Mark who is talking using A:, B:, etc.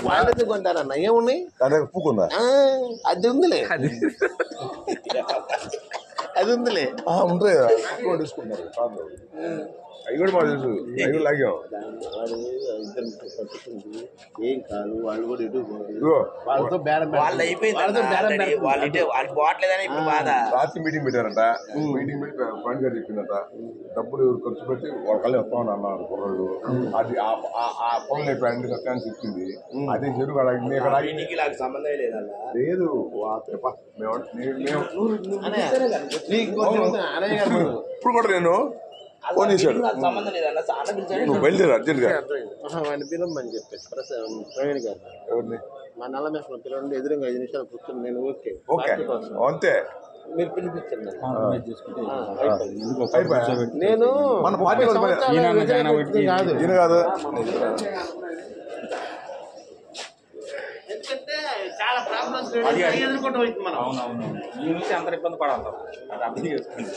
A: వాళ్ళది కొంటారన్న ఏమున్నాయి
B: పూకుందా
A: అది ఉందిలే అది ఉందిలే
B: ఉంటాయి తీసుకుంటారు అవి కూడా మాకు తెలుసు అవి కూడా లాగాం
A: ఏం కాదు వాళ్ళు కూడా ఇటు వాళ్ళతో బేరం వాళ్ళు అయిపోయింది
B: రాత్రి మీటింగ్ పెట్టారంట మీటింగ్ పెట్టి ఫ్రెండ్ గారు చెప్పిందట డబ్బులు ఖర్చు పెట్టి వాళ్ళ కళ్ళు వస్తామని అన్నారు కుర్రాళ్ళు అది ఆ పనులు అయిపోయి సత్యాన్ని చెప్పింది అదే చెరువు
A: సంబంధం
B: లేదు ఇప్పుడు కూడా నేను ఫోన్ చేశాడు నువ్వు బయలుదేరు అర్జెంట్ గా
A: వాడిని పిలవమని చెప్పేసి ప్రవీణ్ గారు
B: ఎవరిని
A: మా నల్ల మేసం పిల్లలు ఎదురుగా 5 నిమిషాలు కూర్చొని నేను ఓకే
B: అంతే
A: మీరు పిలిపించండి
B: నేను మన పార్టీ కాదు ఈయన కాదు
A: ఎందుకంటే చాలా ప్రాబ్లమ్స్ ఎదుర్కొంటూ మనం అవునవును ఈ నుంచి అందరు ఇబ్బంది పడాలి అది అర్థం చేసుకోండి